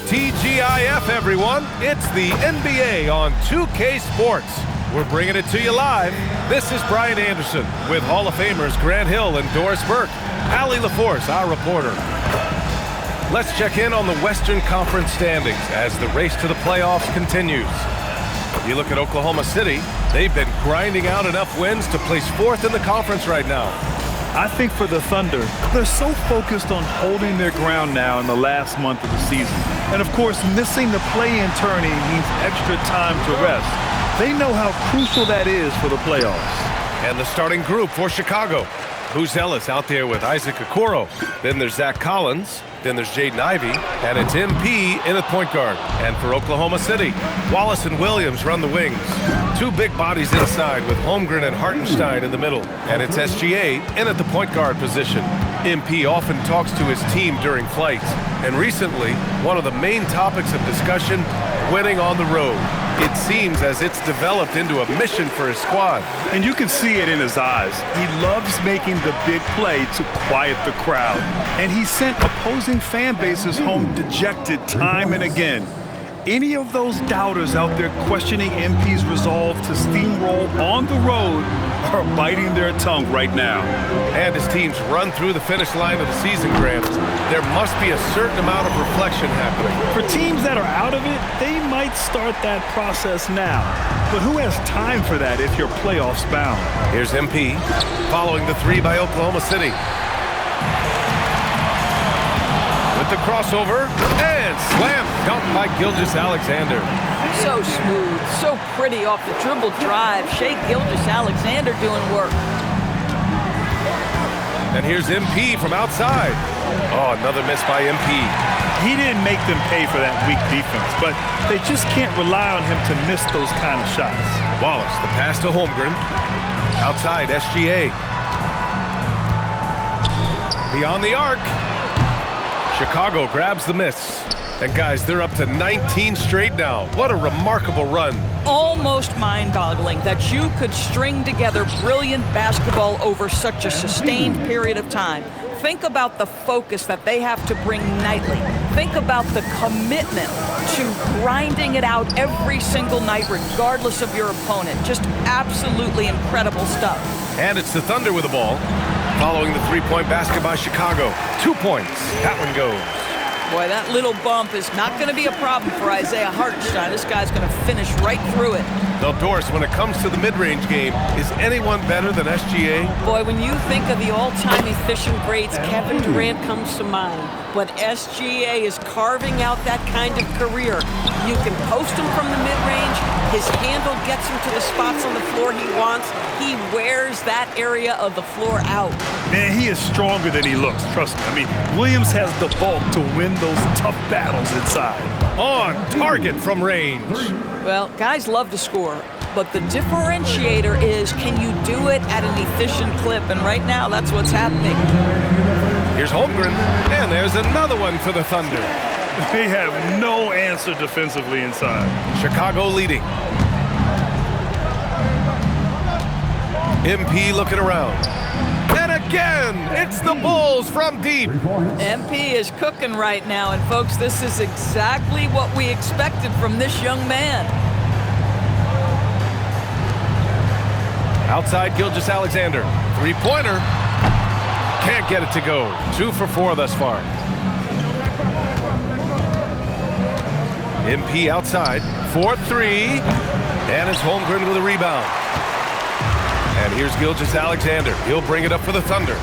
TGIF, everyone. It's the NBA on 2K Sports. We're bringing it to you live. This is Brian Anderson with Hall of Famers Grant Hill and Doris Burke. Allie LaForce, our reporter. Let's check in on the Western Conference standings as the race to the playoffs continues. You look at Oklahoma City, they've been grinding out enough wins to place fourth in the conference right now. I think for the Thunder, they're so focused on holding their ground now in the last month of the season. And of course, missing the play-in tourney means extra time to rest. They know how crucial that is for the playoffs. And the starting group for Chicago. Booz Ellis out there with Isaac Okoro. Then there's Zach Collins. Then there's Jaden Ivey. And it's MP in at point guard. And for Oklahoma City, Wallace and Williams run the wings. Two big bodies inside with Holmgren and Hartenstein in the middle. And it's SGA in at the point guard position. MP often talks to his team during flights. And recently, one of the main topics of discussion, winning on the road. It seems as it's developed into a mission for his squad. And you can see it in his eyes. He loves making the big play to quiet the crowd. And he sent opposing fan bases home dejected time and again. Any of those doubters out there questioning MP's resolve to steamroll on the road are biting their tongue right now. And as teams run through the finish line of the season, Grant, there must be a certain amount of reflection happening. For teams that are out of it, they might start that process now. But who has time for that if you're playoffs bound? Here's MP, following the three by Oklahoma City. With the crossover, and slam dunk by Gilgeous-Alexander. So smooth, so pretty off the dribble drive. Shai Gilgeous-Alexander doing work. And here's MP from outside. Oh, another miss by MP. He didn't make them pay for that weak defense, but they just can't rely on him to miss those kind of shots. Wallace, the pass to Holmgren. Outside, SGA. Beyond the arc. Chicago grabs the miss. And guys, they're up to 19 straight now. What a remarkable run. Almost mind-boggling that you could string together brilliant basketball over such a sustained period of time. Think about the focus that they have to bring nightly. Think about the commitment to grinding it out every single night, regardless of your opponent. Just absolutely incredible stuff. And it's the Thunder with the ball. Following the three-point basket by Chicago. 2 points. That one goes. Boy, that little bump is not going to be a problem for Isaiah Hartenstein. This guy's going to finish right through it. Now, Doris, when it comes to the mid-range game, is anyone better than SGA? Boy, when you think of the all-time efficient greats, Kevin Durant comes to mind. But SGA is carving out that kind of career. You can post him from the mid-range. His handle gets him to the spots on the floor he wants. He wears that area of the floor out. Man, he is stronger than he looks, trust me. I mean, Williams has the bulk to win those tough battles inside. On target from range. Well, guys love to score, but the differentiator is, can you do it at an efficient clip? And right now, that's what's happening. Here's Holmgren, and there's another one for the Thunder. They have no answer defensively inside. Chicago leading. MP looking around. And again, it's the Bulls from deep. MP is cooking right now, and folks, this is exactly what we expected from this young man. Outside, Gilgeous-Alexander. Three-pointer. Can't get it to go. 2 for 4 thus far. MP outside. 4-3. And it's Holmgren with a rebound. And here's Gilgeous-Alexander. He'll bring it up for the Thunder.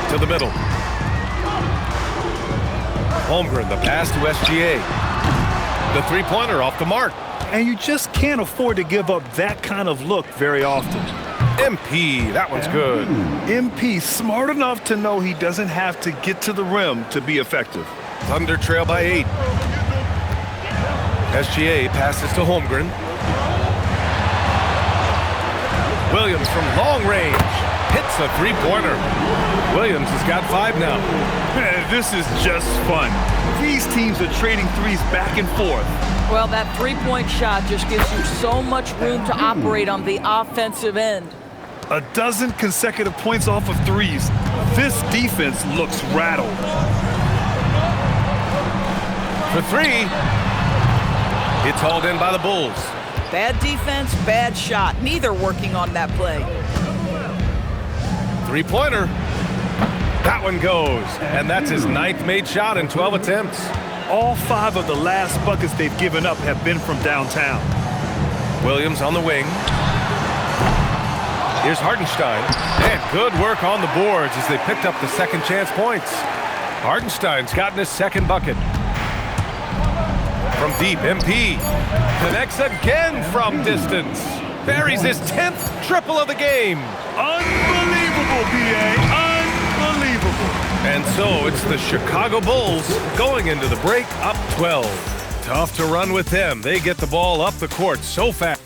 To the middle. Holmgren, the pass to SGA. The three-pointer off the mark. And you just can't afford to give up that kind of look very often. MP, that one's good. MP, smart enough to know he doesn't have to get to the rim to be effective. Thunder trail by 8. SGA passes to Holmgren. Williams from long range hits a three-pointer. Williams has got 5 now. Man, this is just fun. These teams are trading threes back and forth. Well, that three-point shot just gives you so much room to operate on the offensive end. A dozen consecutive points off of threes. This defense looks rattled. for three. It's hauled in by the Bulls. Bad defense, bad shot. Neither working on that play. Three-pointer. That one goes. And that's his 9th made shot in 12 attempts. All 5 of the last buckets they've given up have been from downtown. Williams on the wing. Here's Hartenstein. And good work on the boards as they picked up the second chance points. Hartenstein's gotten his 2nd bucket. From deep, MP connects again from distance. Buries his 10th triple of the game. Unbelievable, B.A. Unbelievable. And so it's the Chicago Bulls going into the break up 12. Tough to run with them. They get the ball up the court so fast.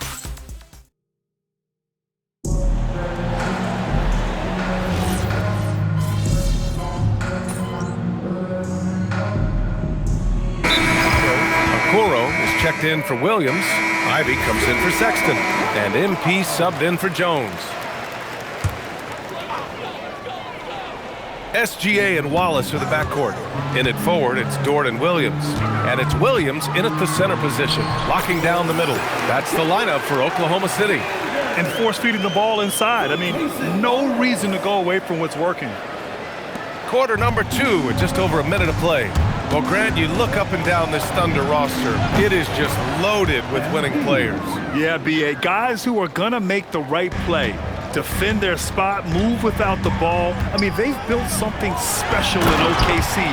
Is checked in for Williams. Ivy comes in for Sexton. And MP subbed in for Jones. SGA and Wallace are the backcourt. In it forward, it's Dort and Williams. And it's Williams in at the center position, locking down the middle. That's the lineup for Oklahoma City. And force-feeding the ball inside. I mean, no reason to go away from what's working. Quarter number 2 with just over a minute of play. Well, Grant, you look up and down this Thunder roster. It is just loaded with winning players. Yeah, B.A. Guys who are going to make the right play. Defend their spot, move without the ball. I mean, they've built something special in OKC,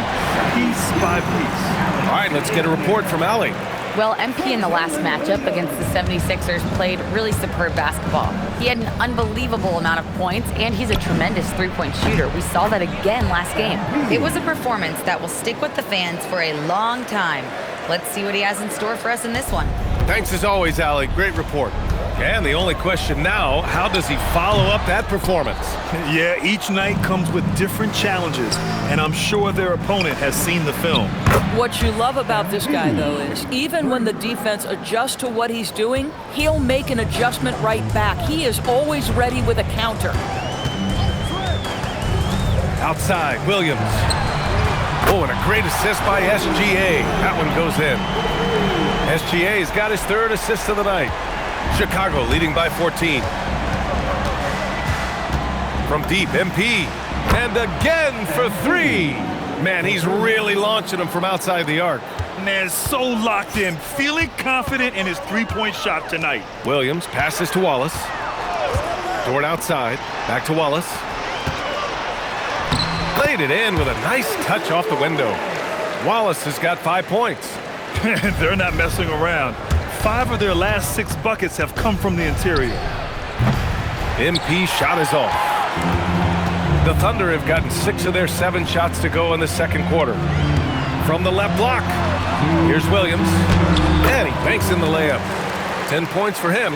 piece by piece. All right, let's get a report from Allie. Well, MP in the last matchup against the 76ers played really superb basketball. He had an unbelievable amount of points, and he's a tremendous three-point shooter. We saw that again last game. It was a performance that will stick with the fans for a long time. Let's see what he has in store for us in this one. Thanks as always, Allie. Great report. And the only question now, how does he follow up that performance? Yeah, each night comes with different challenges, and I'm sure their opponent has seen the film. What you love about this guy, though, is even when the defense adjusts to what he's doing, he'll make an adjustment right back. He is always ready with a counter. Outside, Williams. Oh, and a great assist by SGA. That one goes in. SGA's got his 3rd assist of the night. Chicago leading by 14. From deep, MP. And again for 3. Man, he's really launching them from outside the arc. Man, so locked in, feeling confident in his three-point shot tonight. Williams passes to Wallace. Dort outside. Back to Wallace. Played it in with a nice touch off the window. Wallace has got 5 points. They're not messing around. 5 of their last 6 buckets have come from the interior. MP shot is off. The Thunder have gotten 6 of their 7 shots to go in the second quarter. From the left block, here's Williams. And he banks in the layup. 10 points for him.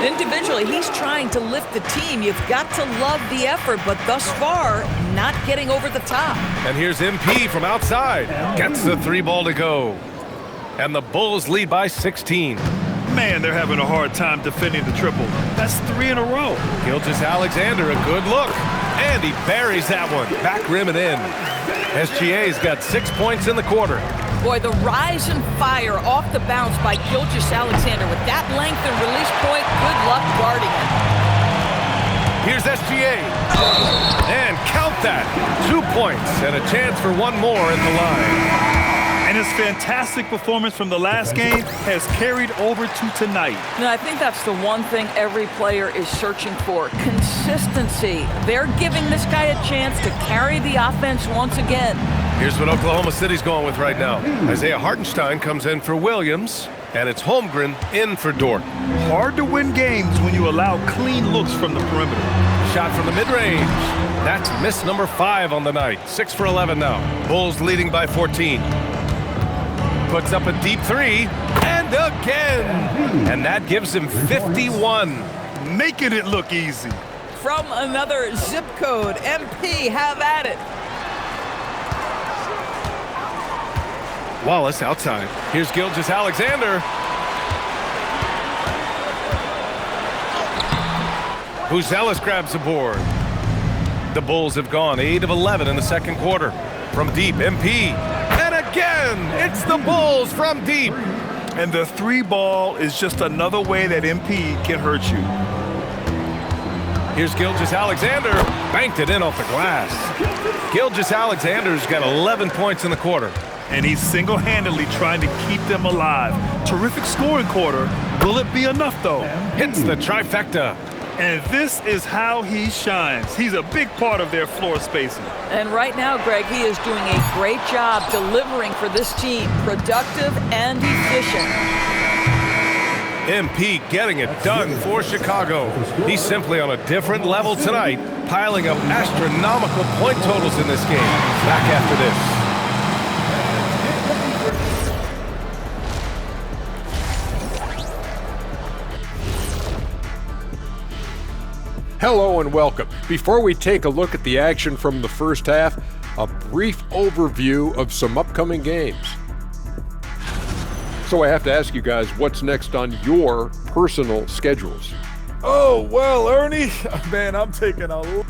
Individually, he's trying to lift the team. You've got to love the effort, but thus far, not getting over the top. And here's MP from outside. Gets the 3 ball to go. And the Bulls lead by 16. Man, they're having a hard time defending the triple. That's 3 in a row. Gilgeous-Alexander, a good look. And he buries that one. Back rim and in. SGA's got 6 points in the quarter. Boy, the rise and fire off the bounce by Gilgeous-Alexander. With that length and release point, good luck guarding it. Here's SGA. And count that. 2 points and a chance for one more at the line. And his fantastic performance from the last game has carried over to tonight. Now, I think that's the one thing every player is searching for, consistency. They're giving this guy a chance to carry the offense once again. Here's what Oklahoma City's going with right now. Isaiah Hartenstein comes in for Williams, and it's Holmgren in for Dort. Hard to win games when you allow clean looks from the perimeter. Shot from the mid-range. That's miss number 5 on the night. 6 for 11 now. Bulls leading by 14. Puts up a deep 3, and again! And that gives him 51. Making it look easy. From another zip code, MP, have at it. Wallace outside. Here's Gilgeous-Alexander. Buzelis grabs the board. The Bulls have gone 8 of 11 in the second quarter. From deep, MP. And again. It's the Bulls from deep. And the three ball is just another way that MP can hurt you. Here's Gilgeous-Alexander. Banked it in off the glass. Gilgeous-Alexander's got 11 points in the quarter. And he's single-handedly trying to keep them alive. Terrific scoring quarter. Will it be enough, though? Hits the trifecta. And this is how he shines. He's a big part of their floor spacing. And right now, Greg, he is doing a great job delivering for this team. Productive and efficient. MP getting it done for Chicago. He's simply on a different level tonight, piling up astronomical point totals in this game. Back after this. Hello and welcome. Before we take a look at the action from the first half, a brief overview of some upcoming games. So I have to ask you guys, what's next on your personal schedules? Oh, well, Ernie, man, I'm taking a...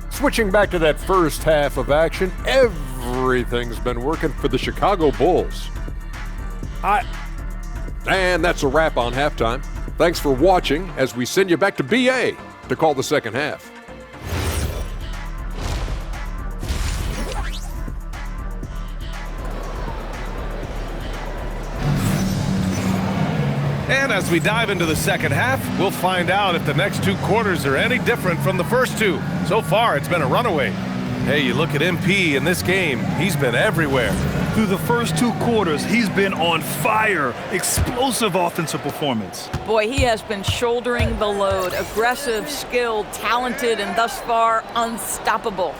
Switching back to that first half of action, everything's been working for the Chicago Bulls. And that's a wrap on halftime. Thanks for watching as we send you back to BA to call the second half. And as we dive into the second half, we'll find out if the next two quarters are any different from the first two. So far, it's been a runaway. Hey, you look at MP in this game, he's been everywhere. Through the first two quarters, he's been on fire. Explosive offensive performance. Boy, he has been shouldering the load. Aggressive, skilled, talented, and thus far, unstoppable.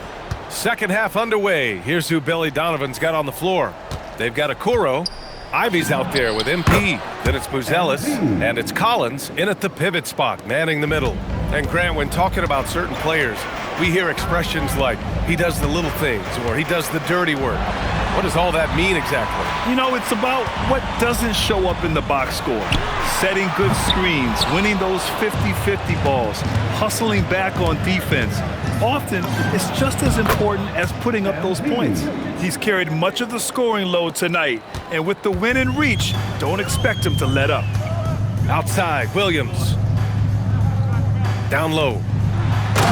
Second half underway. Here's who Billy Donovan's got on the floor. They've got Okoro. Ivy's out there with MP. Then it's Buzelis, and it's Collins in at the pivot spot, manning the middle. And Grant, when talking about certain players, we hear expressions like, he does the little things, or he does the dirty work. What does all that mean exactly? You know, it's about what doesn't show up in the box score. Setting good screens, winning those 50-50 balls, hustling back on defense. Often, it's just as important as putting up those points. He's carried much of the scoring load tonight, and with the win in reach, don't expect him to let up. Outside, Williams. Down low.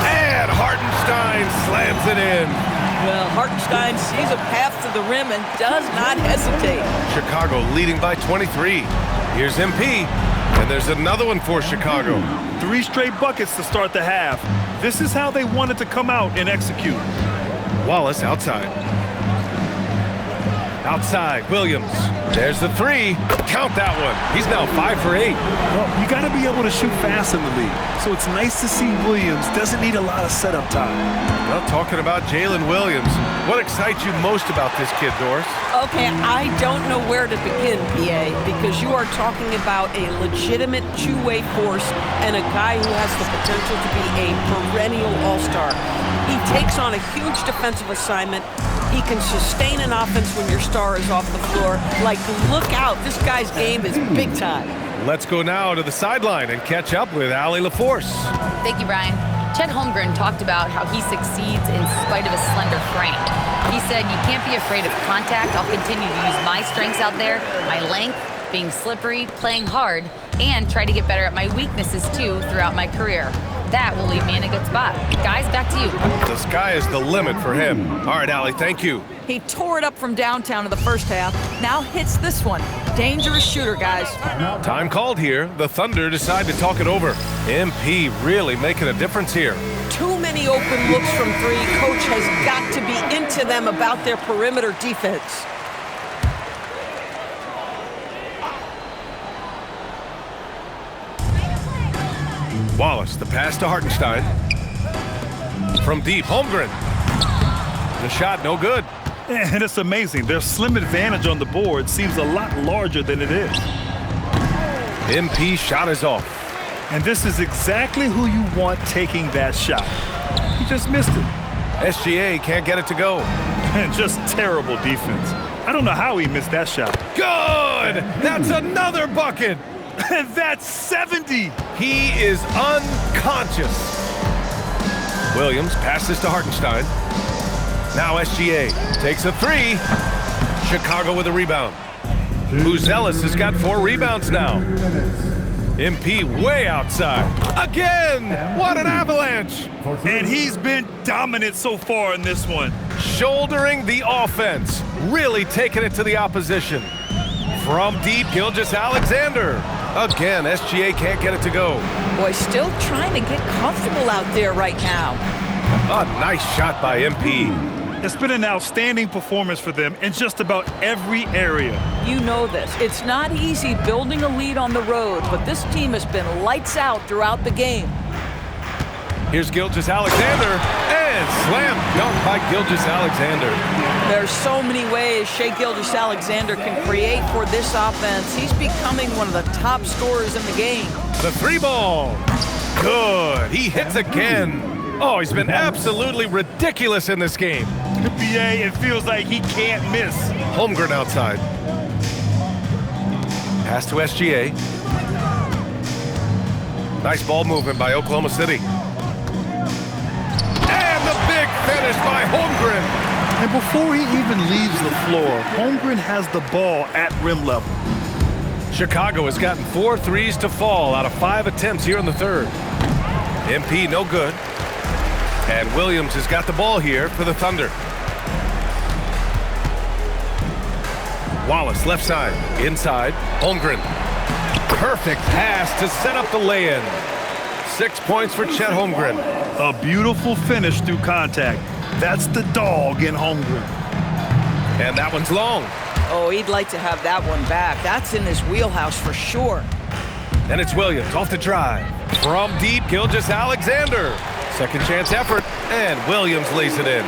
And Hartenstein slams it in. Well, Hartenstein sees a path to the rim and does not hesitate. Chicago leading by 23. Here's MP, and there's another one for Chicago. 3 straight buckets to start the half. This is how they wanted to come out and execute. Wallace outside. Outside, Williams. There's the 3. Count that one. He's now 5 for 8. Well, you got to be able to shoot fast in the league. So it's nice to see Williams doesn't need a lot of setup time. Well, talking about Jalen Williams, what excites you most about this kid, Doris? Okay, I don't know where to begin, PA, because you are talking about a legitimate two-way force and a guy who has the potential to be a perennial all-star. He takes on a huge defensive assignment. He can sustain an offense when your star is off the floor. Like, look out, this guy's game is big time. Let's go now to the sideline and catch up with Allie LaForce. Thank you, Brian. Chet Holmgren talked about how he succeeds in spite of a slender frame. He said, you can't be afraid of contact. I'll continue to use my strengths out there, my length, being slippery, playing hard, and try to get better at my weaknesses, too, throughout my career. That will leave me in a good spot. Guys, back to you. The sky is the limit for him. All right, Allie, thank you. He tore it up from downtown in the first half. Now hits this one. Dangerous shooter, guys. Time called here. The Thunder decide to talk it over. MP really making a difference here. Too many open looks from 3. Coach has got to be into them about their perimeter defense. Wallace, the pass to Hartenstein. From deep, Holmgren. The shot, no good. And it's amazing. Their slim advantage on the board seems a lot larger than it is. MP shot is off. And this is exactly who you want taking that shot. He just missed it. SGA can't get it to go. And just terrible defense. I don't know how he missed that shot. Good! That's another bucket! And that's 70! He is unconscious. Williams passes to Hartenstein. Now SGA takes a three. Chicago with a rebound. Booz Ellis has got 4 rebounds now. MP way outside. Again! What an avalanche! And he's been dominant so far in this one. Shouldering the offense. Really taking it to the opposition. From deep, Gilgeous-Alexander. Again, SGA can't get it to go. Boy, still trying to get comfortable out there right now. A nice shot by MP. It's been an outstanding performance for them in just about every area. You know this. It's not easy building a lead on the road, but this team has been lights out throughout the game. Here's Gilgeous-Alexander, and slam dunk by Gilgeous-Alexander. There's so many ways Shai Gilgeous-Alexander can create for this offense. He's becoming one of the top scorers in the game. The 3-ball. Good. He hits again. Oh, he's been absolutely ridiculous in this game. PA, it feels like he can't miss. Holmgren outside. Pass to SGA. Nice ball movement by Oklahoma City. And the big finish by Holmgren. And before he even leaves the floor, Holmgren has the ball at rim level. Chicago has gotten 4 threes to fall out of 5 attempts here in the third. MP no good. And Williams has got the ball here for the Thunder. Wallace left side, inside, Holmgren. Perfect pass to set up the lay-in. 6 points for Chet Holmgren. A beautiful finish through contact. That's the dog in Holmgren. And that one's long. Oh, he'd like to have that one back. That's in his wheelhouse for sure. And it's Williams off the drive. From deep, Gilgeous-Alexander. Second chance effort, and Williams lays it in.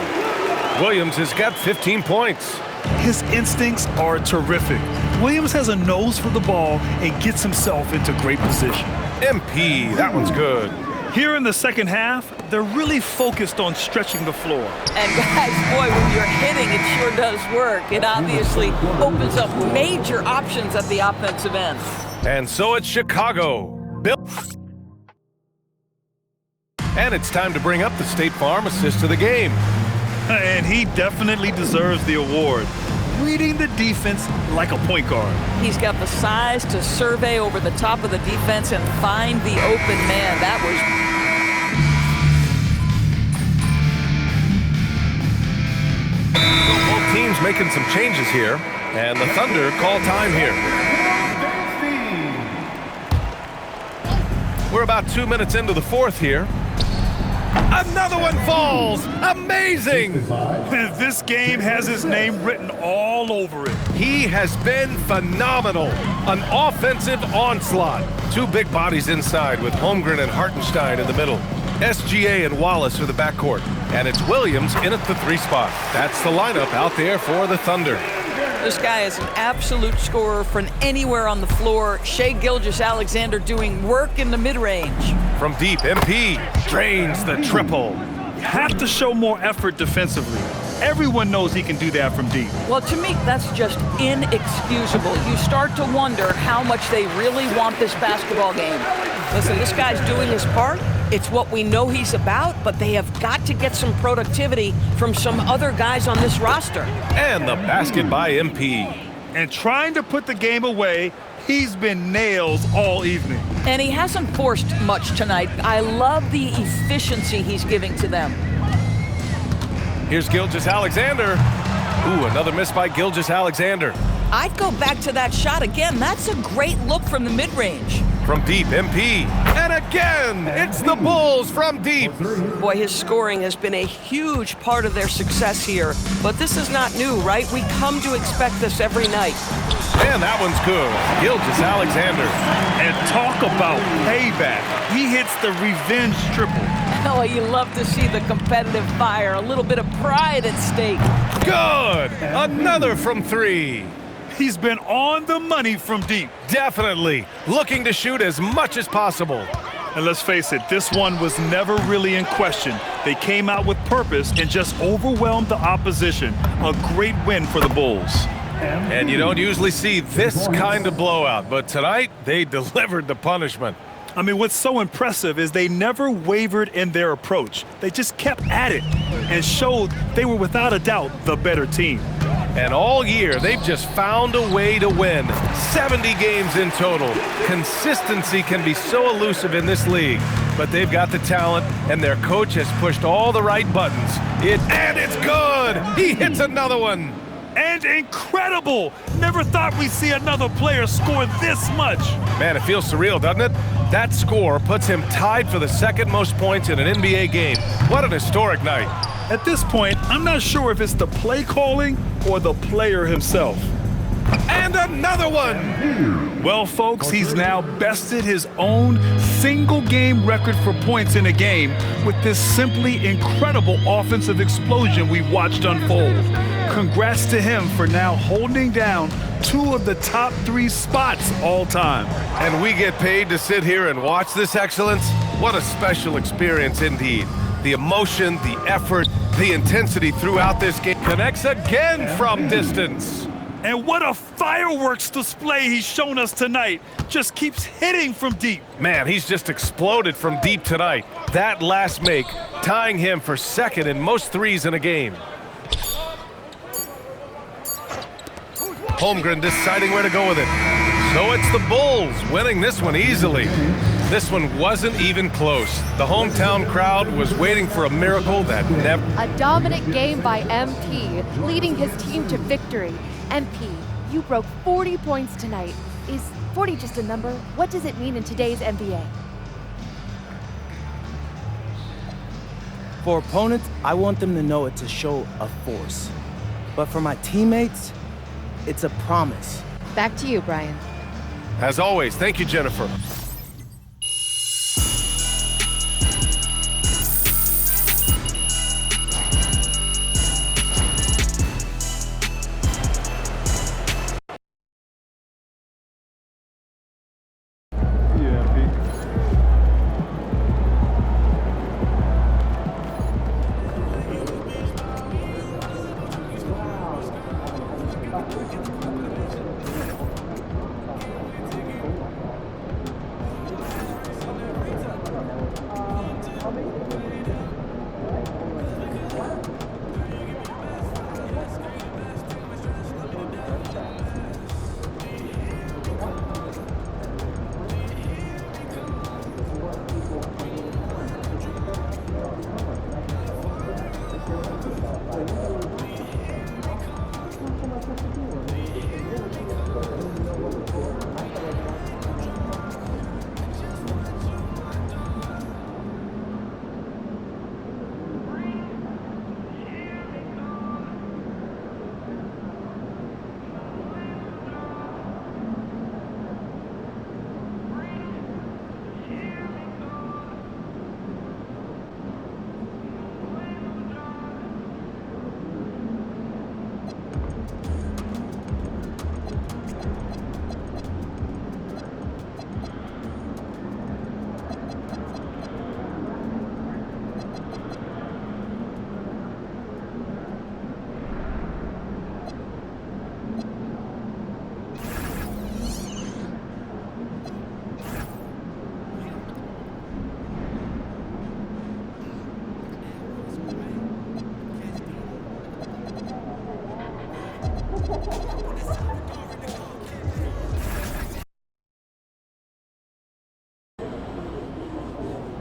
Williams has got 15 points. His instincts are terrific. Williams has a nose for the ball and gets himself into great position. MP, that one's good. Here in the second half, they're really focused on stretching the floor. And guys, boy, when you're hitting, it sure does work. It obviously opens up major options at the offensive end. And so it's Chicago. And it's time to bring up the State Farm assist of the game. And he definitely deserves the award. Reading the defense like a point guard. He's got the size to survey over the top of the defense and find the open man. That was... Both teams making some changes here, and the Thunder call time here. We're about 2 minutes into the fourth here. Another one falls! Amazing! This game has his name written all over it. He has been phenomenal. An offensive onslaught. 2 big bodies inside with Holmgren and Hartenstein in the middle. SGA and Wallace are the backcourt. And it's Williams in at the 3 spot. That's the lineup out there for the Thunder. This guy is an absolute scorer from anywhere on the floor. Shai Gilgeous-Alexander doing work in the mid-range. From deep, MP drains the triple. You have to show more effort defensively. Everyone knows he can do that from deep. Well, to me, that's just inexcusable. You start to wonder how much they really want this basketball game. Listen, this guy's doing his part. It's what we know he's about, but they have got to get some productivity from some other guys on this roster. And the basket by MP. And trying to put the game away, he's been nails all evening. And he hasn't forced much tonight. I love the efficiency he's giving to them. Here's Gilgeous-Alexander. Ooh, another miss by Gilgeous-Alexander. I'd go back to that shot again. That's a great look from the mid-range. From deep, MP. And again, it's the Bulls from deep. Boy, his scoring has been a huge part of their success here. But this is not new, right? We come to expect this every night. And that one's good. Gilgeous-Alexander. And talk about payback. He hits the revenge triple. Oh, you love to see the competitive fire. A little bit of pride at stake. Good. Another from 3. He's been on the money from deep. Definitely. Looking to shoot as much as possible. And let's face it, this one was never really in question. They came out with purpose and just overwhelmed the opposition. A great win for the Bulls. And you don't usually see this kind of blowout, but tonight they delivered the punishment. I mean, what's so impressive is they never wavered in their approach. They just kept at it. and showed they were without a doubt the better team. And all year, they've just found a way to win. 70 games in total. Consistency can be so elusive in this league, but they've got the talent, and their coach has pushed all the right buttons. And it's good! He hits another one! And incredible! Never thought we'd see another player score this much. Man, it feels surreal, doesn't it? That score puts him tied for the second most points in an NBA game. What an historic night. At this point, I'm not sure if it's the play calling or the player himself. And another one! Well, folks, he's now bested his own single-game record for points in a game with this simply incredible offensive explosion we watched unfold. Congrats to him for now holding down 2 of the top 3 spots all time. And we get paid to sit here and watch this excellence? What a special experience indeed. The emotion, the effort, the intensity throughout this game connects again from distance. And what a fireworks display he's shown us tonight. Just keeps hitting from deep. Man, he's just exploded from deep tonight. That last make, tying him for second in most threes in a game. Holmgren deciding where to go with it. So it's the Bulls winning this one easily. This one wasn't even close. The hometown crowd was waiting for a miracle that never... A dominant game by MP, leading his team to victory. MP, you broke 40 points tonight. Is 40 just a number? What does it mean in today's NBA? For opponents, I want them to know it's a show of force. But for my teammates, it's a promise. Back to you, Brian. As always, thank you, Jennifer.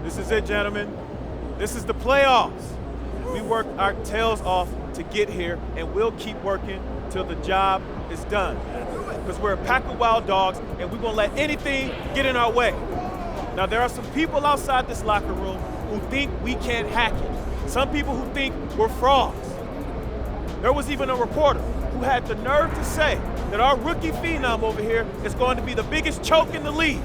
This is it, gentlemen. This is the playoffs. We worked our tails off to get here, and we'll keep working till the job is done. Because we're a pack of wild dogs, and we won't let anything get in our way. Now, there are some people outside this locker room who think we can't hack it. Some people who think we're frauds. There was even a reporter who had the nerve to say that our rookie phenom over here is going to be the biggest choke in the league.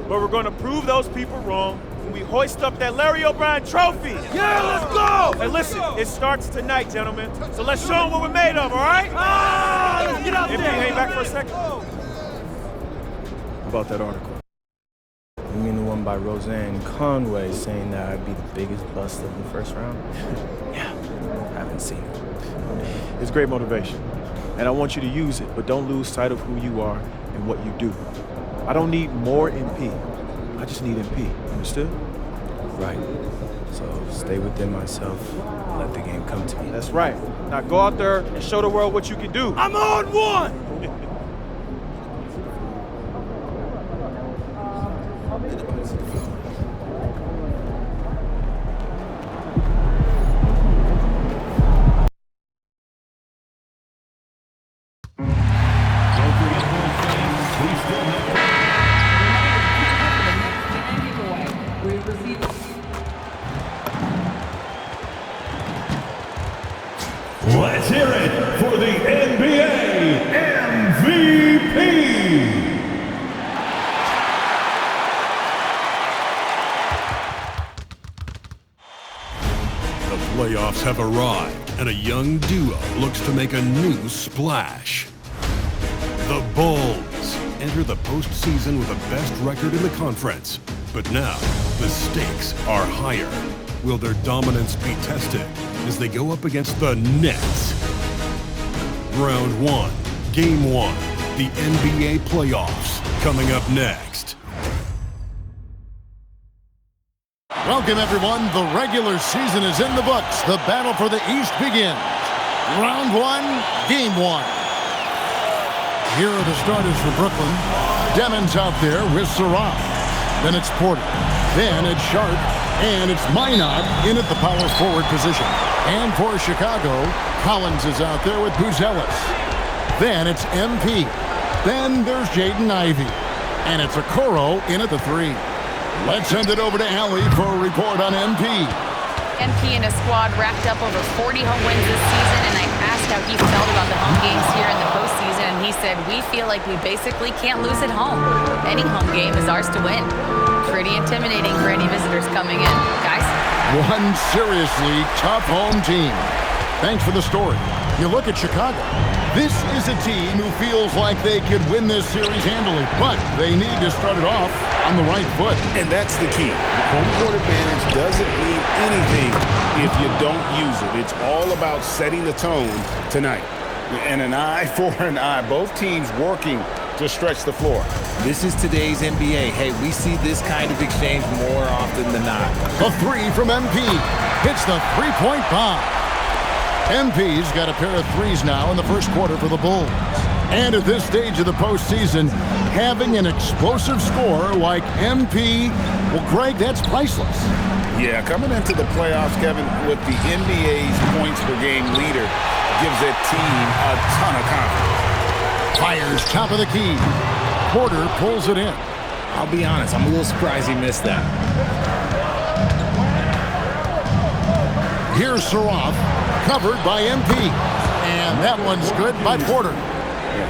But we're going to prove those people wrong when we hoist up that Larry O'Brien trophy. Yeah, let's go! And listen, it starts tonight, gentlemen. So let's show them what we're made of, all right? Let's get out there. Hang back for a second. About that article. You mean the one by Roseanne Conway saying that I'd be the biggest bust of the first round? Yeah, haven't seen it. It's great motivation, and I want you to use it, but don't lose sight of who you are and what you do. I don't need more MP. I just need MP. Understood? right. So stay within myself and let the game come to me. That's right. Now go out there and show the world what you can do. I'm on one! Let's hear it for the NBA MVP! The playoffs have arrived, and a young duo looks to make a new splash. The Bulls enter the postseason with the best record in the conference. But now, the stakes are higher. Will their dominance be tested as they go up against the Nets? Round 1, Game 1, the NBA playoffs, coming up next. Welcome, everyone. The regular season is in the books. The battle for the East begins. Round 1, Game 1. Here are the starters for Brooklyn. Demon's out there with Sarah. Then it's Porter. Then it's Sharp. And it's Minot in at the power forward position. And for Chicago, Collins is out there with Buzelis. Then it's MP. Then there's Jaden Ivey. And it's Okoro in at the 3. Let's send it over to Allie for a report on MP. MP and his squad racked up over 40 home wins this season, and I asked how he felt about the home games here in the postseason, and he said, we feel like we basically can't lose at home. Any home game is ours to win. Pretty intimidating for any visitors coming in. Guys? One seriously tough home team. Thanks for the story. You look at Chicago. This is a team who feels like they could win this series handily, but they need to start it off on the right foot. And that's the key. Home court advantage doesn't mean anything if you don't use it. It's all about setting the tone tonight. And an eye for an eye. Both teams working to stretch the floor. This is today's NBA. Hey, we see this kind of exchange more often than not. A 3 from MP. Hits the three-point bomb. MP's got a pair of threes now in the first quarter for the Bulls. And at this stage of the postseason, having an explosive scorer like MP, well, Greg, that's priceless. Yeah, coming into the playoffs, Kevin, with the NBA's points per game leader gives that team a ton of confidence. Fires top of the key. Porter pulls it in. I'll be honest, I'm a little surprised he missed that. Here's Saroff, covered by MP. And that one's good by Porter.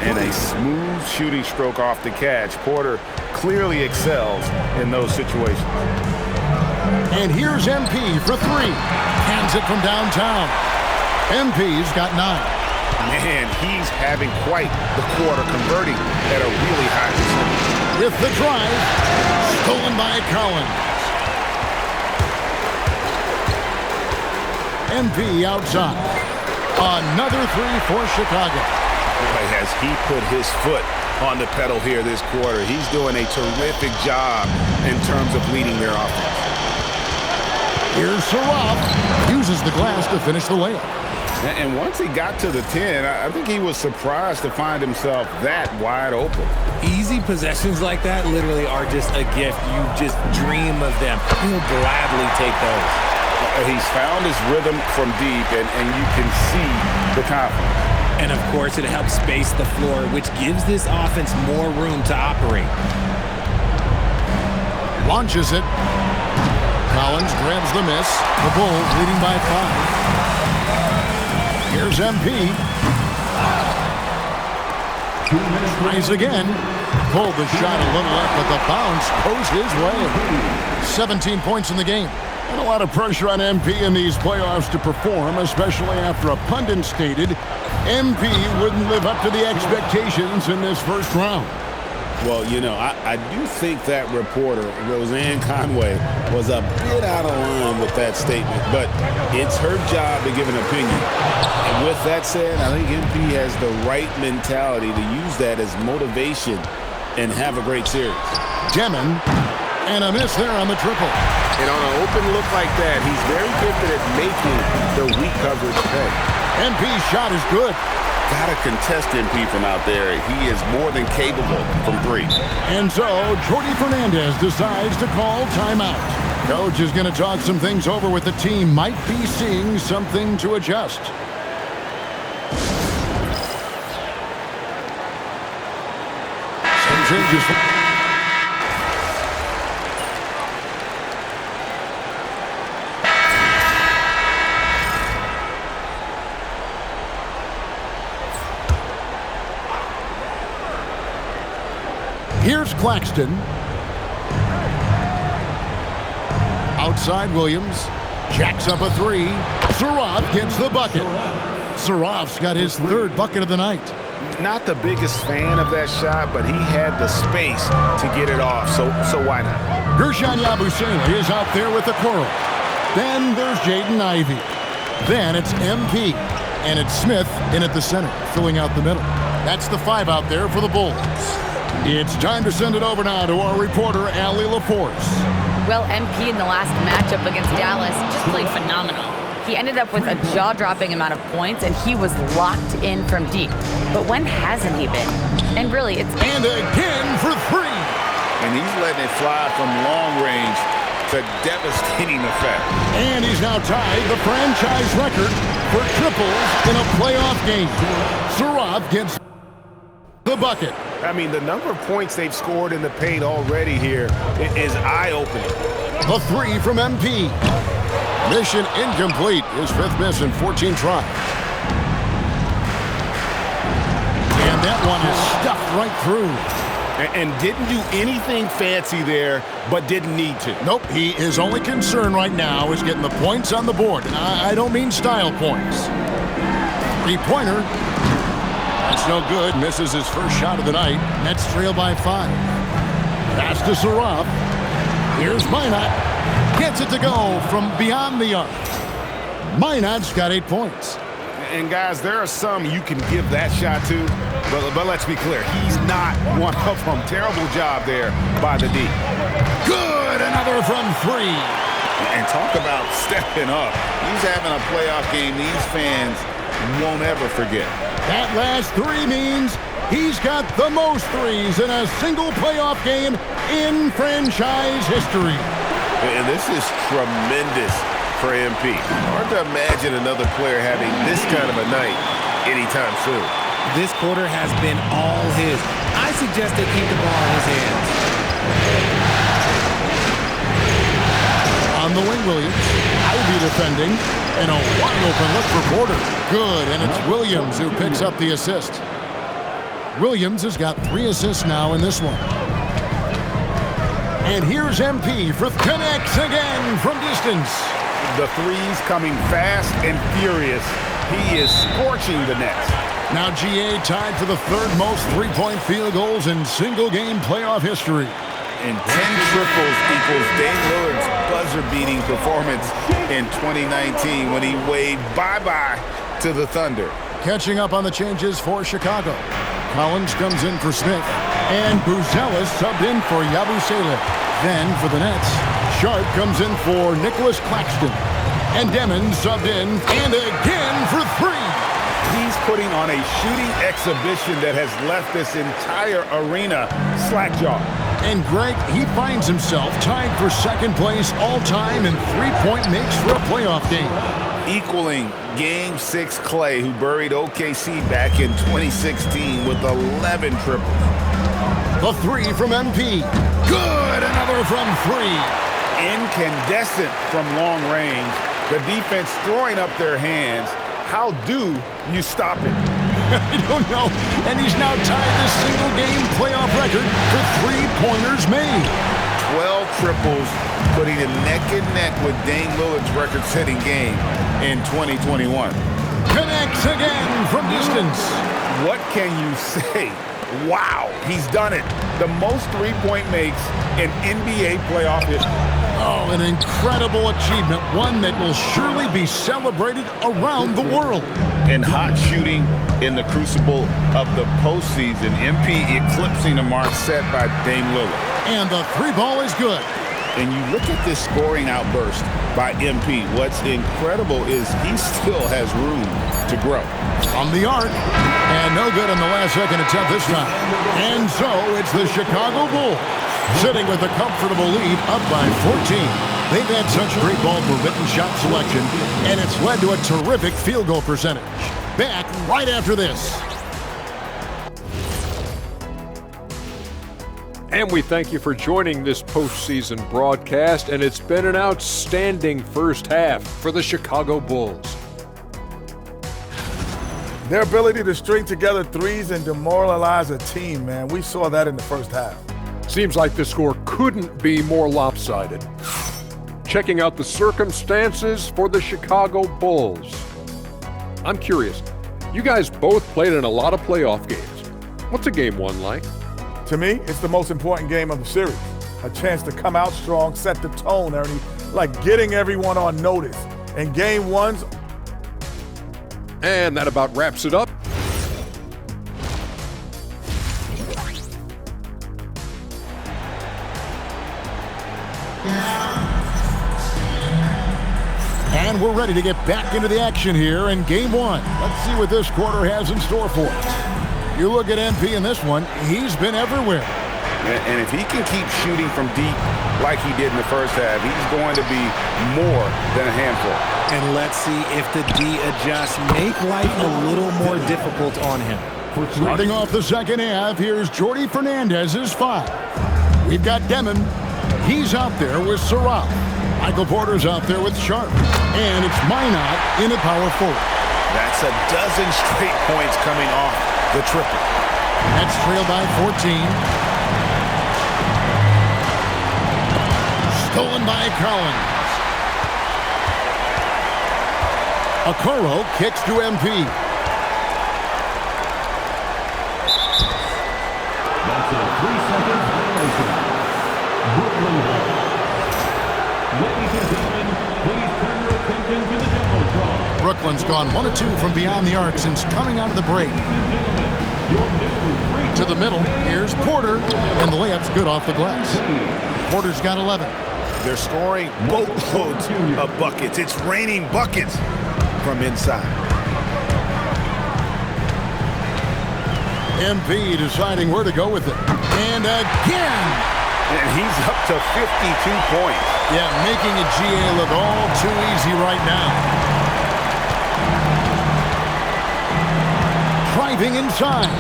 And a smooth shooting stroke off the catch. Porter clearly excels in those situations. And here's MP for 3. Hands it from downtown. MP's got 9. Man, he's having quite the quarter, converting at a really high percentage. With the drive, stolen by Collins. MP outside. Another 3 for Chicago. Boy, has he put his foot on the pedal here this quarter. He's doing a terrific job in terms of leading their offense. Here's Saroff. Uses the glass to finish the layup. And once he got to the 10, I think he was surprised to find himself that wide open. Easy possessions like that literally are just a gift. You just dream of them. He'll gladly take those. He's found his rhythm from deep, and you can see the confidence. And, of course, it helps space the floor, which gives this offense more room to operate. Launches it. Collins grabs the miss. The Bulls leading by 5. Here's MP. Tries again. Pulled the shot a little left, but the bounce goes his way. 17 points in the game. And a lot of pressure on MP in these playoffs to perform, especially after a pundit stated MP wouldn't live up to the expectations in this first round. Well, you know, I do think that reporter, Roseanne Conway, was a bit out of line with that statement, but it's her job to give an opinion. And with that said, I think MP has the right mentality to use that as motivation and have a great series. Demon, And a miss there on the triple. And on an open look like that, he's very gifted at making the weak coverage pay. MP's shot is good. Gotta contest MP from out there. He is more than capable from 3. And so, Jordi Fernandez decides to call timeout. Coach is going to talk some things over with the team. Might be seeing something to adjust. Some changes. Here's Claxton. Outside Williams. Jacks up a 3. Sarov gets the bucket. Sarov's got his 3rd bucket of the night. Not the biggest fan of that shot, but he had the space to get it off, so why not? Gershon Yabusele is out there with the Coral. Then there's Jaden Ivey. Then it's MP. And it's Smith in at the center, filling out the middle. That's the 5 out there for the Bulls. It's time to send it over now to our reporter, Allie LaForce. Well, MP in the last matchup against Dallas just played phenomenal. He ended up with a jaw-dropping amount of points, and he was locked in from deep. But when hasn't he been? And really, it's... And again for 3! And he's letting it fly from long range to devastating effect. And he's now tied the franchise record for triples in a playoff game. Sarov gets the bucket. I mean, the number of points they've scored in the paint already here is eye-opening. The 3 from MP. Mission incomplete. His 5th miss in 14 tries. And that one is stuffed right through. And didn't do anything fancy there, but didn't need to. Nope, his only concern right now is getting the points on the board. And I don't mean style points. 3-pointer. That's no good. Misses his first shot of the night. Nets trail by 5. Pass to Sarov. Here's Minot. Gets it to go from beyond the arc. Minot's got 8 points. And guys, there are some you can give that shot to, but let's be clear, he's not one of them. Terrible job there by the D. Good, another from 3. And talk about stepping up. He's having a playoff game these fans won't ever forget. That last 3 means he's got the most 3s in a single playoff game in franchise history. And this is tremendous for MP. Hard to imagine another player having this kind of a night anytime soon. This quarter has been all his. I suggest they keep the ball in his hands. On the wing, Williams. Ivey defending. And a wide open look for Porter. Good, and it's Williams who picks up the assist. Williams has got 3 assists now in this one. And here's MP for connects again from distance. The 3s coming fast and furious. He is scorching the Nets. Now GA tied for the 3rd most 3-point field goals in single-game playoff history. And 10 triples equals Dame Lillard's buzzer-beating performance in 2019 when he waved bye-bye to the Thunder. Catching up on the changes for Chicago. Collins comes in for Smith. And Buzelis subbed in for Yabusele. Then for the Nets, Sharp comes in for Nicholas Claxton. And Demon subbed in, and again for 3. He's putting on a shooting exhibition that has left this entire arena slack-jawed. And Greg, he finds himself tied for 2nd place all-time in 3-point makes for a playoff game. Equaling Game 6 Clay, who buried OKC back in 2016 with 11 triples. The 3 from MP. Good, another from 3. Incandescent from long range. The defense throwing up their hands. How do you stop it? I don't know. And he's now tied the single-game playoff record for 3-pointers made. 12 triples, putting him neck and neck with Dame Lillard's record-setting game in 2021. Connects again from distance. What can you say? Wow, he's done it. The most 3-point makes in NBA playoff history. Oh, an incredible achievement. one that will surely be celebrated around the world. And hot shooting in the crucible of the postseason. MP eclipsing the mark set by Dame Lillard. And the three ball is good. And you look at this scoring outburst by MP. What's incredible is he still has room to grow. From the arc, and no good on the last second attempt this time. And so it's the Chicago Bulls sitting with a comfortable lead up by 14. They've had such great ball movement and shot selection, and it's led to a terrific field goal percentage. Back right after this. And we thank you for joining this postseason broadcast, and it's been an outstanding first half for the Chicago Bulls. Their ability to string together threes and demoralize a team, man. We saw that in the first half. Seems like the score couldn't be more lopsided. Checking out the circumstances for the Chicago Bulls. I'm curious, you guys both played in a lot of playoff games. What's a game one like? To me, it's the most important game of the series. A chance to come out strong, set the tone, Ernie, like getting everyone on notice. And game one's... And that about wraps it up. And we're ready to get back into the action here in game one. Let's see what this quarter has in store for us. You look at MP in this one, he's been everywhere. And if he can keep shooting from deep like he did in the first half, he's going to be more than a handful. And let's see if the D adjusts, make life a little more difficult on him. Starting off the second half, here's Jordy Fernandez's 5. We've got Demon. He's out there with Saraf. Michael Porter's out there with Sharp. And it's Minot in a power forward. That's a dozen straight points coming off the triple. That's trailed by 14. Stolen by Collins. Okoro kicks to MP. That's a 3-second violation. Brooklyn. Ladies and gentlemen, please turn your attention to the double draw. Brooklyn's gone 1 of 2 from beyond the arc since coming out of the break. To the middle, here's Porter, and the layup's good off the glass. Porter's got 11. They're scoring boatloads of buckets. It's raining buckets from inside. MP deciding where to go with it. And again! And he's up to 52 points. Yeah, making a GA look all too easy right now. Driving inside.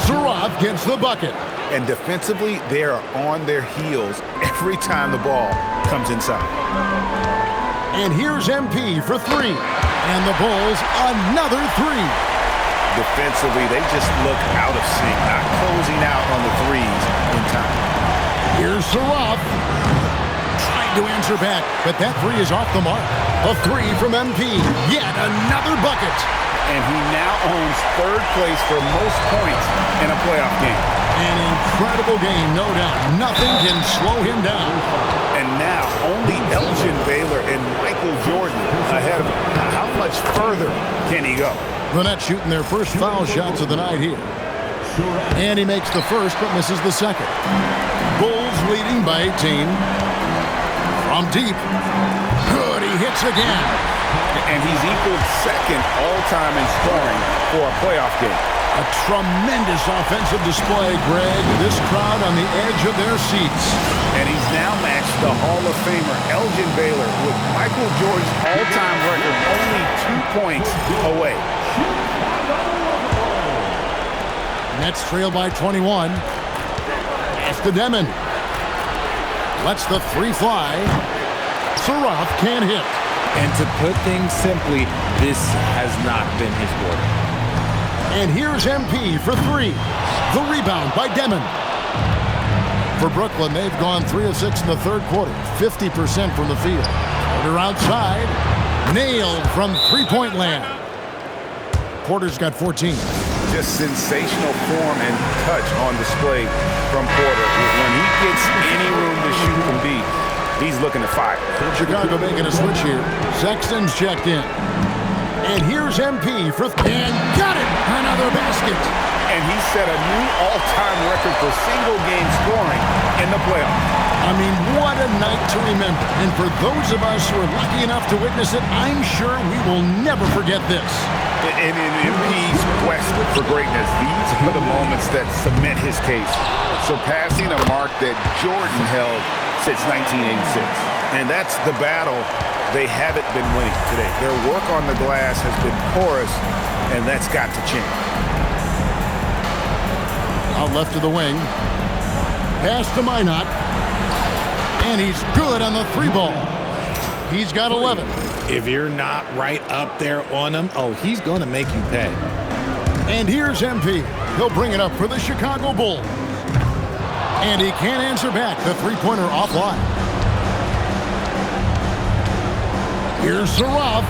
Saraf gets the bucket. And defensively, they are on their heels every time the ball comes inside. And here's MP for 3. And the Bulls, another 3. Defensively, they just look out of sync, not closing out on the threes in time. Here's Saraf. Trying to answer back, but that 3 is off the mark. A 3 from MP. Yet another bucket. And he now owns 3rd place for most points in a playoff game. An incredible game, no doubt. Nothing can slow him down. And now only Elgin Baylor and Michael Jordan ahead of him. How much further can he go? The Nets shooting their first foul shots of the night here. And he makes the first but misses the second. Bulls leading by 18. From deep. Good, he hits again. And he's equaled 2nd all-time in scoring for a playoff game. A tremendous offensive display, Greg. This crowd on the edge of their seats. And he's now matched the Hall of Famer Elgin Baylor with Michael Jordan's all-time record only 2 points away. Nets trail by 21. Pass to Demon. Lets the 3 fly. Saraf can't hit. And to put things simply, this has not been his quarter. And here's MP for 3. The rebound by Demon. For Brooklyn, they've gone 3 of 6 in the 3rd quarter. 50% from the field. Porter outside. Nailed from 3-point land. Porter's got 14. Just sensational form and touch on display from Porter. When he gets any room to shoot from deep, he's looking to fire. Chicago making a switch here. Sexton's checked in. And here's MP for and got it! Another basket. And he set a new all-time record for single-game scoring in the playoffs. I mean, what a night to remember. And for those of us who are lucky enough to witness it, I'm sure we will never forget this. In MP's quest for greatness, these are the moments that cement his case, surpassing a mark that Jordan held since 1986. And that's the battle they haven't been winning today. Their work on the glass has been porous, and that's got to change. Out left to the wing. Pass to Minot. And he's good on the 3-ball. He's got 11. If you're not right up there on him, oh, he's going to make you pay. And here's MP. He'll bring it up for the Chicago Bulls. And he can't answer back. The three-pointer offline. Here's Saraf.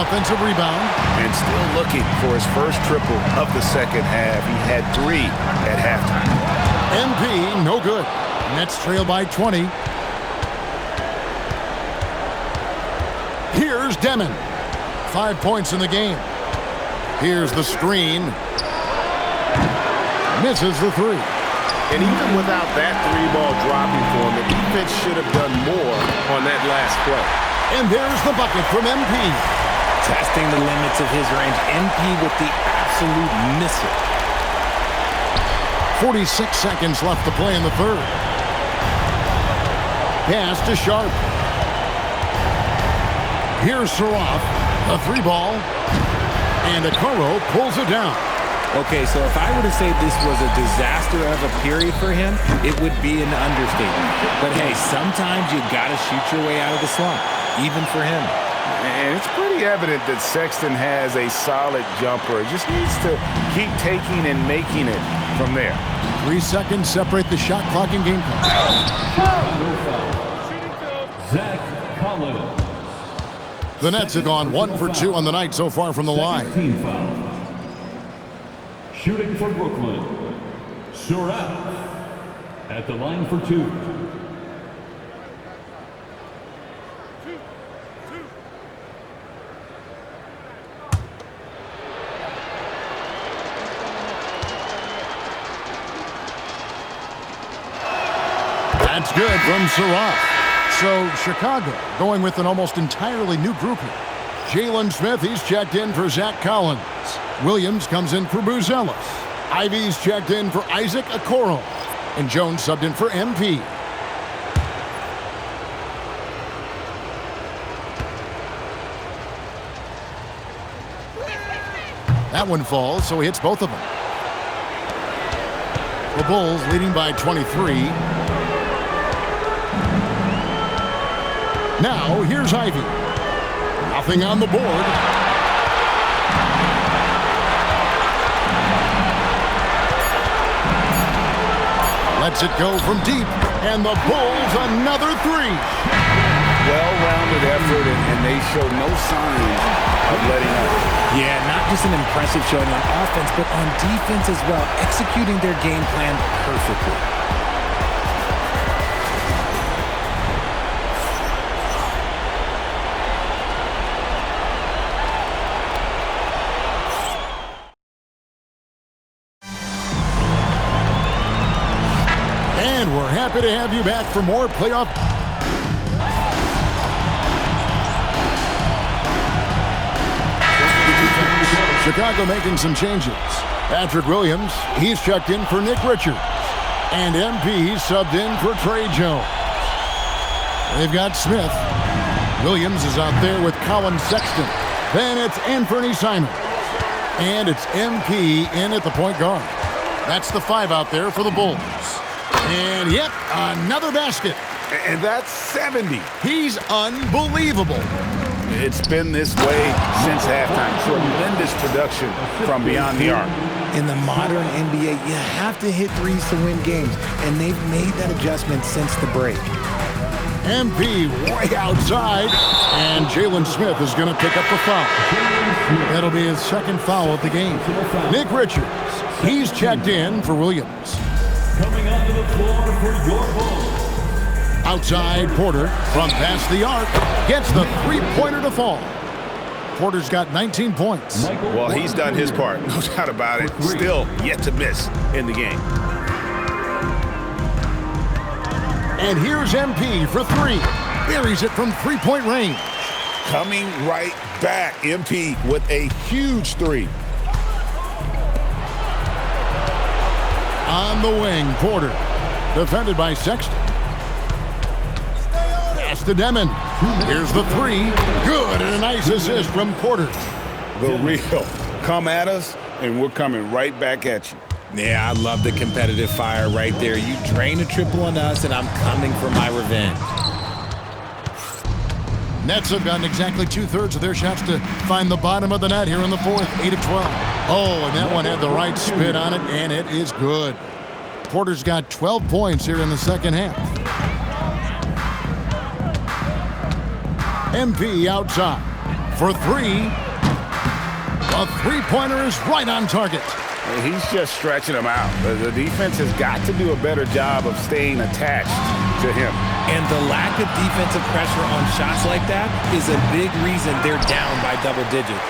Offensive rebound. And still looking for his first triple of the second half. He had 3 at halftime. MP, no good. Nets trail by 20. Here's Demon. 5 points in the game. Here's the screen. Misses the 3. And even without that 3-ball dropping for him, the defense should have done more on that last play. And there's the bucket from MP. Testing the limits of his range. MP with the absolute missile. 46 seconds left to play in the third. Pass to Sharp. Here's Saraf. A 3-ball. And Okoro pulls it down. Okay, so if I were to say this was a disaster of a period for him, it would be an understatement. But hey, sometimes you got to shoot your way out of the slump, even for him. And it's pretty evident that Sexton has a solid jumper. He just needs to keep taking and making it from there. 3 seconds separate the shot clock and game clock. Zach Collins. The Nets have gone 1 for 2 on the night so far from the line. Team foul. Shooting for Brooklyn, Surratt at the line for 2. That's good from Surratt. So Chicago going with an almost entirely new group here. Jalen Smith, he's checked in for Zach Collins. Williams comes in for Buzelis. Ivy's checked in for Isaac Okoro. And Jones subbed in for MP. That one falls, so he hits both of them. The Bulls leading by 23. Now, here's Ivy. Nothing on the board. Lets it go from deep, and the Bulls another 3. Well-rounded effort, and they show no signs of letting up. Yeah, not just an impressive showing on offense, but on defense as well, executing their game plan perfectly. And we're happy to have you back for more playoff. Chicago making some changes. Patrick Williams, he's checked in for Nick Richards. And MP subbed in for Trey Jones. They've got Smith. Williams is out there with Colin Sexton. Then it's Anthony Simons. And it's MP in at the point guard. That's the 5 out there for the Bulls. And yep, another basket. And that's 70. He's unbelievable. It's been this way since halftime. Tremendous production from beyond the arc. In the modern NBA, you have to hit threes to win games, and they've made that adjustment since the break. MP way outside, and Jalen Smith is going to pick up the foul. That'll be his second foul of the game. Nick Richards, he's checked in for Williams. Coming onto the floor for your Bulls, Outside, Porter from past the arc gets the three-pointer to fall. Porter's got 19 points. Well, he's done his part, no doubt about it. Still yet to miss in the game. And here's MP for three. Buries it from three-point range. Coming right back, MP with a huge three. On the wing, Porter. Defended by Sexton. Pass to Demon. Here's the three. Good, and a nice assist from Porter. The real. Come at us, and we're coming right back at you. Yeah, I love the competitive fire right there. You drain a triple on us, and I'm coming for my revenge. Nets have gotten exactly 2/3 of their shots to find the bottom of the net here in the fourth, 8 of 12. Oh, and that one had the right spin on it, and it is good. Porter's got 12 points here in the second half. MP outside for three. A three-pointer is right on target. He's just stretching them out. The defense has got to do a better job of staying attached to him. And the lack of defensive pressure on shots like that is a big reason they're down by double digits.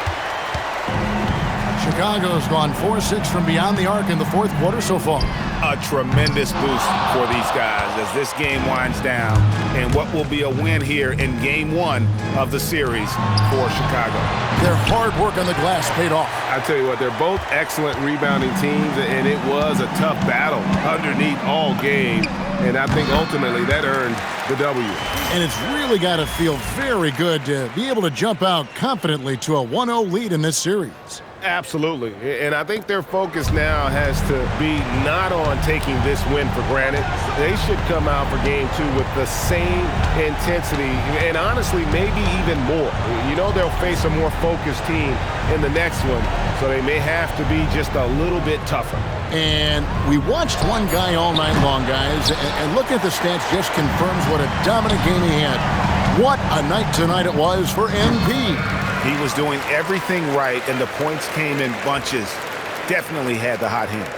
Chicago's gone 4-6 from beyond the arc in the fourth quarter so far. A tremendous boost for these guys as this game winds down, and what will be a win here in game one of the series for Chicago. Their hard work on the glass paid off. I tell you what, they're both excellent rebounding teams, and it was a tough battle underneath all game, and I think ultimately that earned the W. And it's really got to feel very good to be able to jump out confidently to a 1-0 lead in this series. Absolutely, and I think their focus now has to be not on taking this win for granted. They should come out for game two with the same intensity, and honestly, maybe even more. You know, they'll face a more focused team in the next one, so they may have to be just a little bit tougher. And we watched one guy all night long, guys, and looking at the stats just confirms what a dominant game he had. What a night tonight it was for MP. He was doing everything right, and the points came in bunches. Definitely had the hot hand.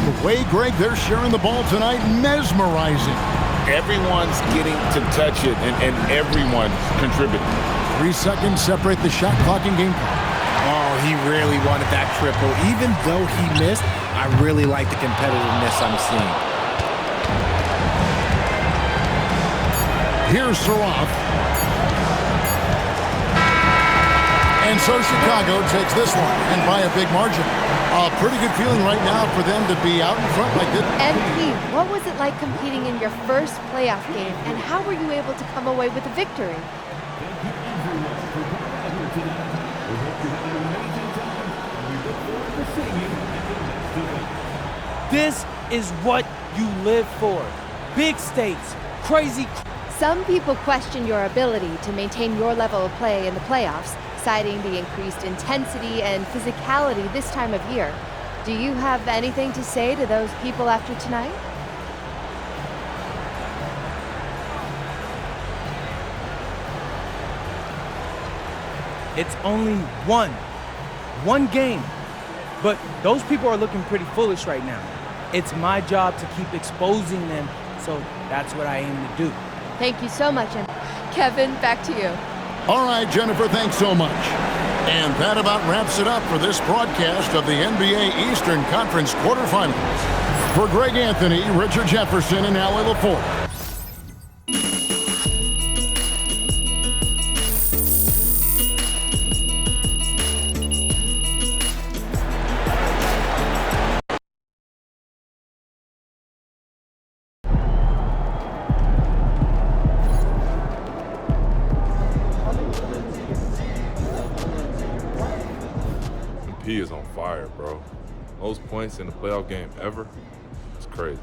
The way, Greg, they're sharing the ball tonight, mesmerizing. Everyone's getting to touch it, and everyone's contributing. 3 seconds separate the shot clock and game clock. Oh, he really wanted that triple. Even though he missed, I really like the competitiveness I'm seeing. Here's Saroff. And so Chicago takes this one, and by a big margin. A pretty good feeling right now for them to be out in front like this. MP, what was it like competing in your first playoff game, and how were you able to come away with a victory? This is what you live for. Big stakes, crazy. Some people question your ability to maintain your level of play in the playoffs, citing the increased intensity and physicality this time of year. Do you have anything to say to those people after tonight? It's only one game. But those people are looking pretty foolish right now. It's my job to keep exposing them, so that's what I aim to do. Thank you so much, and Kevin, back to you. All right, Jennifer, thanks so much. And that about wraps it up for this broadcast of the NBA Eastern Conference quarterfinals. For Greg Anthony, Richard Jefferson, and Allie LaForte. He is on fire, bro. Most points in the playoff game ever. It's crazy.